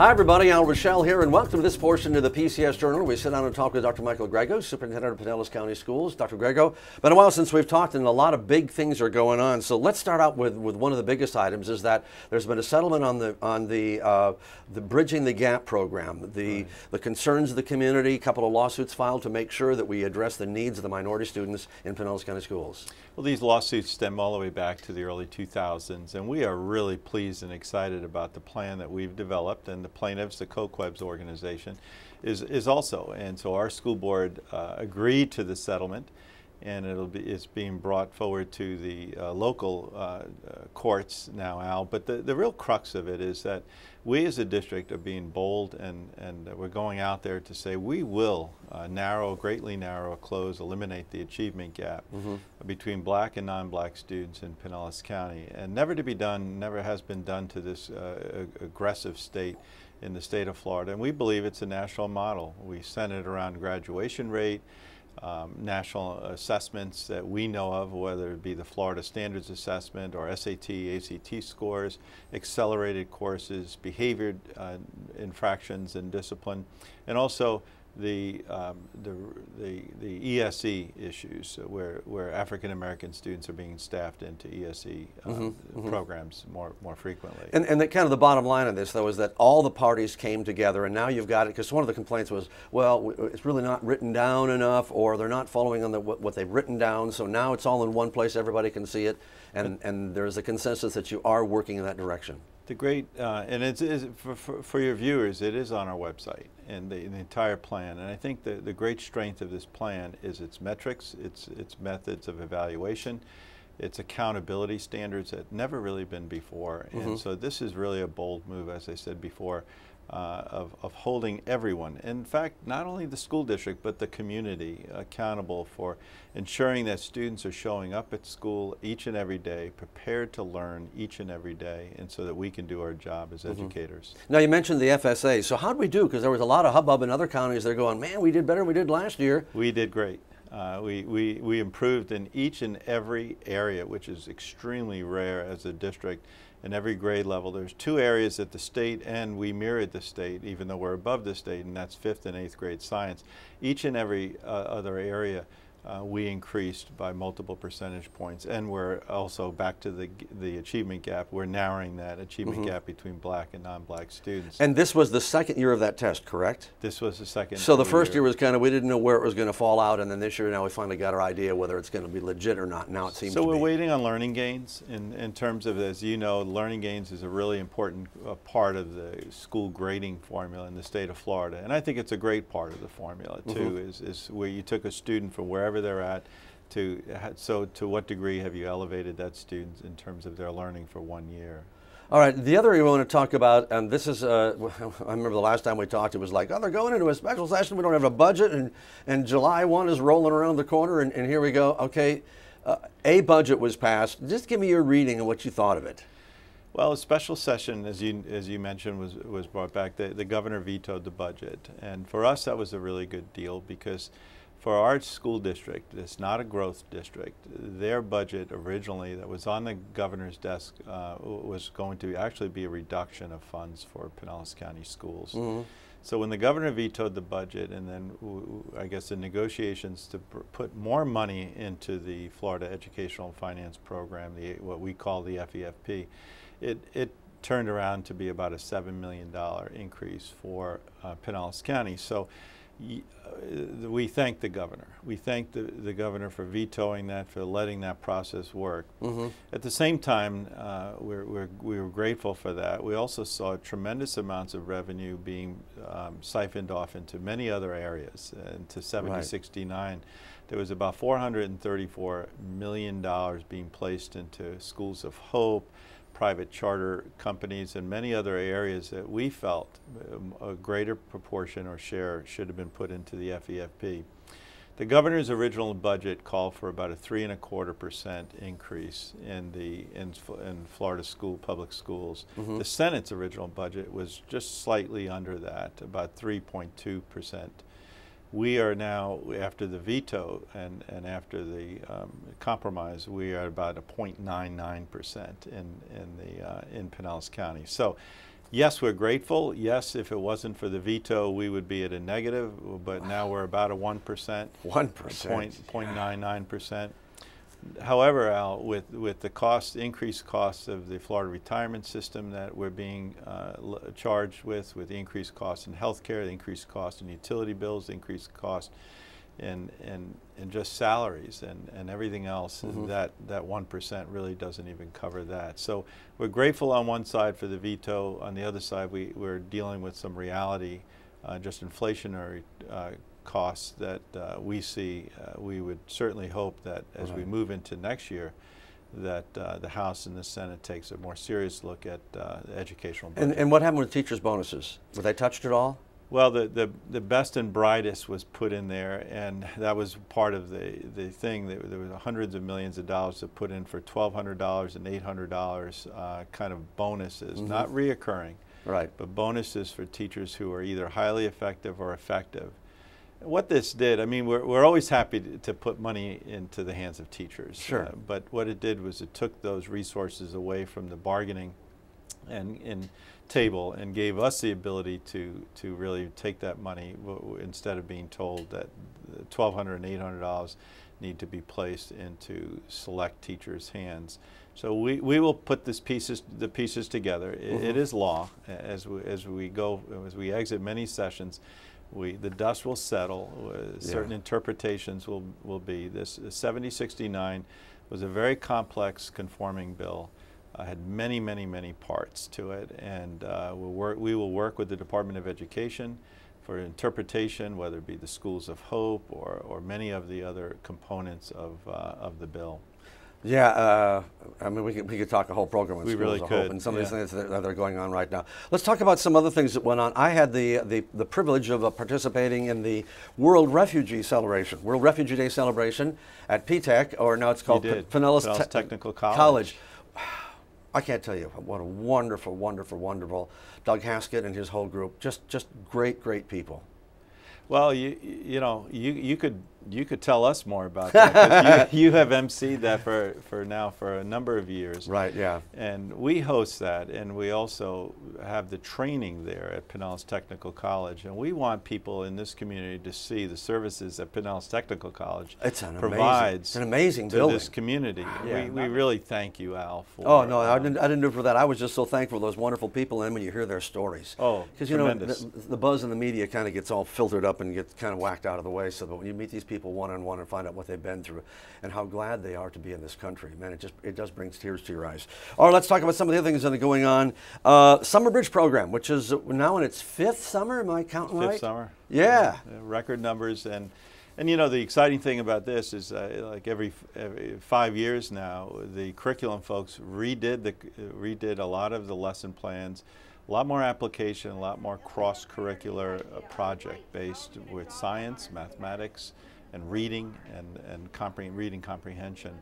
Hi everybody, Ruechel here, and welcome to this portion of the PCS Journal. We sit down and talk with Dr. Michael Grego, Superintendent of Pinellas County Schools. Dr. Grego, been a while since we've talked, and a lot of big things are going on. So let's start out with one of the biggest items, is that there's been a settlement on the Bridging the Gap program, the concerns of the community, a couple of lawsuits filed to make sure that we address the needs of the minority students in Pinellas County Schools. Well, these lawsuits stem all the way back to the early 2000s, and we are really pleased and excited about the plan that we've developed, and the plaintiffs, the COQUEBS organization, is also. And so our school board agreed to the settlement, and it's being brought forward to the local courts now, Al. But the real crux of it is that we as a district are being bold, and we're going out there to say we will greatly narrow, close, eliminate the achievement gap between black and non-black students in Pinellas County. And never to be done, never has been done to this aggressive state in the state of Florida. And we believe it's a national model. We center it around graduation rate, national assessments that we know of, whether it be the Florida Standards Assessment or SAT, ACT scores, accelerated courses, behavior infractions and discipline, and also the ESE issues where African American students are being staffed into ESE programs more frequently. And the kind of the bottom line of this, though, is that all the parties came together, and now you've got it, because one of the complaints was, well, it's really not written down enough, or they're not following on what they've written down, so now it's all in one place, everybody can see it, and there's a consensus that you are working in that direction. The great, and it's for your viewers, it is on our website, and the entire plan. And I think the great strength of this plan is its metrics, its methods of evaluation, its accountability standards that never really been before. And so this is really a bold move, as I said before, of holding everyone, in fact, not only the school district, but the community accountable for ensuring that students are showing up at school each and every day, prepared to learn each and every day, and so that we can do our job as educators. Now, you mentioned the FSA. So how did we do? Because there was a lot of hubbub in other counties. They're going, man, we did better than we did last year. We did great. We improved in each and every area, which is extremely rare as a district. In every grade level, there's two areas at the state, and we mirrored the state, even though we're above the state, and that's 5th and 8th grade science. Each and every other area we increased by multiple percentage points, and we're also back to the achievement gap. We're narrowing that achievement gap between black and non-black students. And this was the second year of that test, correct? This was the second. So the first year was kind of, we didn't know where it was going to fall out, and then this year now we finally got our idea whether it's going to be legit or not. Now it seems to be. So we're waiting on learning gains in terms of, as you know, learning gains is a really important part of the school grading formula in the state of Florida. And I think it's a great part of the formula too, is where you took a student from wherever they're at so to what degree have you elevated that student in terms of their learning for 1 year. All right, the other area we want to talk about, and this is, I remember the last time we talked, it was like, oh, they're going into a special session, we don't have a budget, and July 1 is rolling around the corner, and here we go. Okay, a budget was passed. Just give me your reading and what you thought of it. Well, a special session, as you mentioned, was brought back. The governor vetoed the budget, and for us that was a really good deal, because for our school district, it's not a growth district. Their budget originally that was on the governor's desk was going to actually be a reduction of funds for Pinellas County Schools. So when the governor vetoed the budget, and then I guess the negotiations to put more money into the Florida Educational Finance Program, what we call the FEFP, it turned around to be about a $7 million increase for Pinellas County. So we thank the governor. We thank the governor for vetoing that, for letting that process work. At the same time, we were grateful for that. We also saw tremendous amounts of revenue being siphoned off into many other areas. Into 7069, there was about $434 million being placed into schools of hope, private charter companies, and many other areas that we felt a greater proportion or share should have been put into the FEFP. The governor's original budget called for about a 3.25% increase in Florida public schools. The Senate's original budget was just slightly under that, about 3.2%. We are now, after the veto and after the compromise, we are about a 0.99% in Pinellas County. So Yes, we're grateful. Yes, if it wasn't for the veto, we would be at a negative, but now we're about a 1%. 1%. 0.99%. However, Al, with the increased costs of the Florida retirement system that we're being charged with the increased costs in healthcare, the increased cost in utility bills, the increased cost in just salaries and everything else, that 1% really doesn't even cover that. So we're grateful on one side for the veto. On the other side, we're dealing with some reality, just inflationary costs that we see. We would certainly hope that as we move into next year, that the House and the Senate takes a more serious look at the educational budget. And what happened with teachers' bonuses? Were they touched at all? Well, the best and brightest was put in there, and that was part of the thing. There was hundreds of millions of dollars to put in for $1,200 and $800 kind of bonuses, not reoccurring, but bonuses for teachers who are either highly effective or effective. What this did, I mean, we're always happy to put money into the hands of teachers. Sure. But what it did was it took those resources away from the bargaining and table and gave us the ability to really take that money instead of being told that $1,200 and $800 need to be placed into select teachers' hands. So we will put the pieces together. It is law as we exit many sessions. The dust will settle. Certain interpretations will be. This 7069 was a very complex conforming bill. Had many parts to it, and we will work with the Department of Education for interpretation, whether it be the Schools of Hope or many of the other components of the bill. Yeah, I mean, we could talk a whole program on Schools of Hope and some of these things that are going on right now. Let's talk about some other things that went on. I had the privilege of participating in the World Refugee celebration, World Refugee Day celebration at PTech, or now it's called Pinellas Technical College. I can't tell you what a wonderful Doug Haskett and his whole group. Just great people. Well, you could tell us more about that, 'cause you have emceed that for a number of years. Right. Yeah. And we host that, and we also have the training there at Pinellas Technical College, and we want people in this community to see the services that Pinellas Technical College provides. It's an amazing to building. this community. Yeah. We really thank you, Al. For, oh no, I didn't do it for that. I was just so thankful for those wonderful people, and when you hear their stories. Oh, because you know the buzz in the media kind of gets all filtered up and gets kind of whacked out of the way. So that when you meet these people one-on-one and find out what they've been through and how glad they are to be in this country, man, it does bring tears to your eyes. All right, let's talk about some of the other things that are going on. Summer Bridge program, which is now in its 5th summer. Am I counting right? 5th summer. Yeah. Record numbers, and you know the exciting thing about this is like every 5 years now, the curriculum folks redid a lot of the lesson plans. A lot more application, a lot more cross-curricular project-based with science, mathematics, and reading and reading comprehension.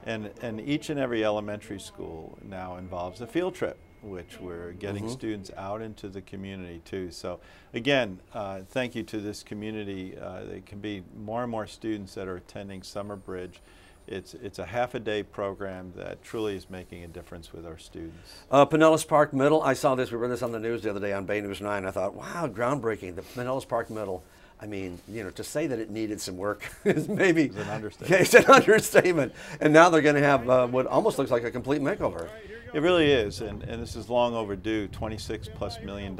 And each and every elementary school now involves a field trip, which we're getting students out into the community too. So again, thank you to this community. There can be more and more students that are attending Summer Bridge. It's a half-a-day program that truly is making a difference with our students. Pinellas Park Middle, I saw this, we read this on the news the other day on Bay News 9. I thought, wow, groundbreaking. The Pinellas Park Middle, I mean, you know, to say that it needed some work is maybe it's an understatement. It's an understatement. And now they're going to have what almost looks like a complete makeover. It really is, and this is long overdue, $26+ million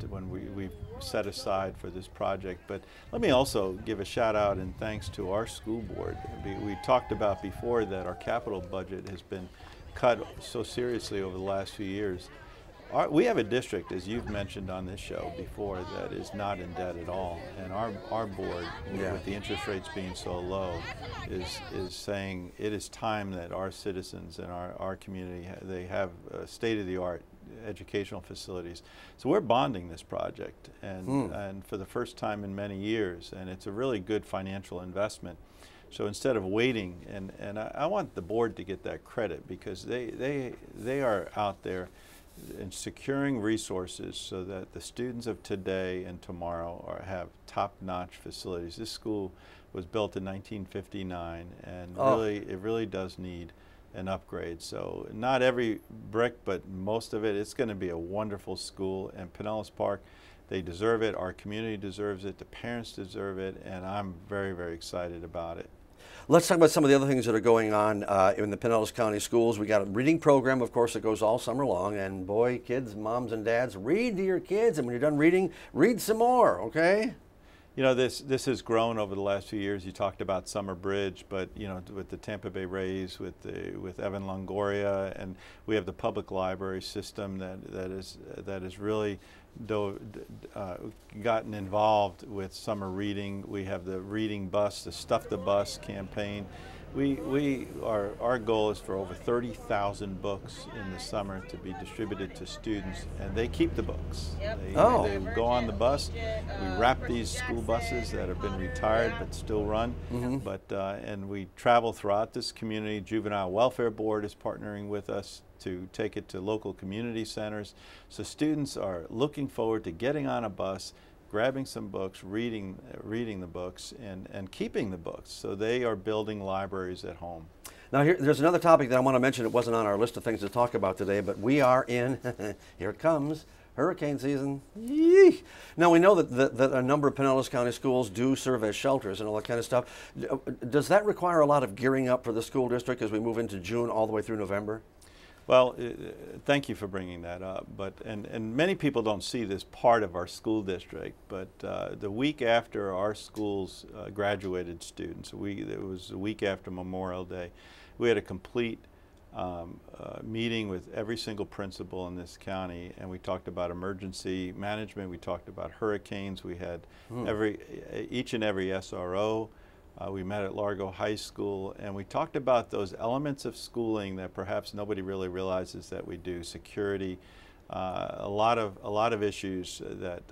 when we've set aside for this project. But let me also give a shout out and thanks to our school board. We talked about before that our capital budget has been cut so seriously over the last few years. We have a district, as you've mentioned on this show before, that is not in debt at all, and our board, with the interest rates being so low, is saying it is time that our citizens and our community, they have state-of-the-art educational facilities. So we're bonding this project, and for the first time in many years, and it's a really good financial investment. So instead of waiting, and I want the board to get that credit, because they are out there in securing resources so that the students of today and tomorrow have top-notch facilities. This school was built in 1959, and it really does need and upgrade. So not every brick, but most of it. It's going to be a wonderful school, and Pinellas Park, they deserve it. Our community deserves it. The parents deserve it, and I'm very, very excited about it. Let's talk about some of the other things that are going on in the Pinellas County Schools. We got a reading program, of course, that goes all summer long. And boy, kids, moms and dads, read to your kids. And when you're done reading, read some more, okay? You know, this has grown over the last few years. You talked about Summer Bridge, but you know, with the Tampa Bay Rays, with Evan Longoria, and we have the public library system that is really gotten involved with summer reading. We have the reading bus, the Stuff the Bus campaign. Our goal is for over 30,000 books in the summer to be distributed to students, and they keep the books. They go on the bus. We wrap these school buses that have been retired but still run. And we travel throughout this community. Juvenile Welfare Board is partnering with us to take it to local community centers. So students are looking forward to getting on a bus, grabbing some books, reading the books, and keeping the books. So they are building libraries at home. Now there's another topic that I want to mention. It wasn't on our list of things to talk about today, but we are in, here it comes, hurricane season. Yee. Now we know that a number of Pinellas County schools do serve as shelters and all that kind of stuff. Does that require a lot of gearing up for the school district as we move into June all the way through November? Well, thank you for bringing that up. And many people don't see this part of our school district, but the week after our schools graduated students, it was the week after Memorial Day, we had a complete meeting with every single principal in this county, and we talked about emergency management, we talked about hurricanes, we had each and every SRO. We met at Largo High School, and we talked about those elements of schooling that perhaps nobody really realizes that we do. Security, a lot of issues that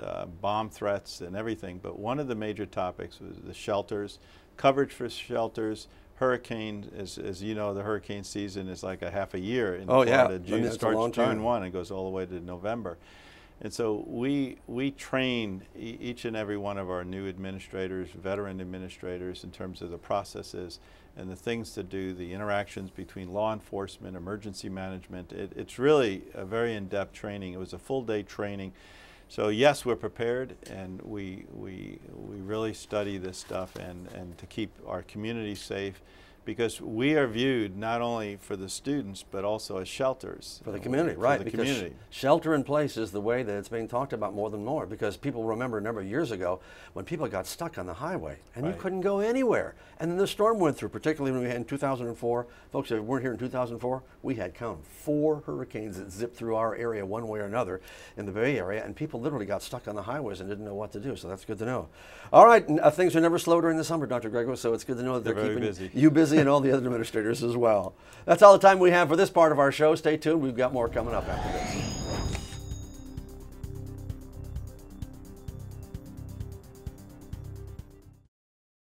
bomb threats and everything. But one of the major topics was the shelters, coverage for shelters. Hurricane, as you know, the hurricane season is like a half a year in Florida. June starts June 1 and goes all the way to November. And so we train each and every one of our new administrators, veteran administrators, in terms of the processes and the things to do, the interactions between law enforcement, emergency management. It's really a very in-depth training. It was a full-day training. So yes, we're prepared, and we really study this stuff and to keep our community safe, because we are viewed not only for the students, but also as shelters. For the community, right. Because shelter in place is the way that it's being talked about more than more, because people remember a number of years ago when people got stuck on the highway and you couldn't go anywhere. And then the storm went through, particularly when we had in 2004. Folks, if you weren't here in 2004, we had 4 hurricanes that zipped through our area one way or another in the Bay Area, and people literally got stuck on the highways and didn't know what to do, so that's good to know. All right, things are never slow during the summer, Dr. Grego, so it's good to know that they're keeping you busy and all the other administrators as well. That's all the time we have for this part of our show. Stay tuned. We've got more coming up after this.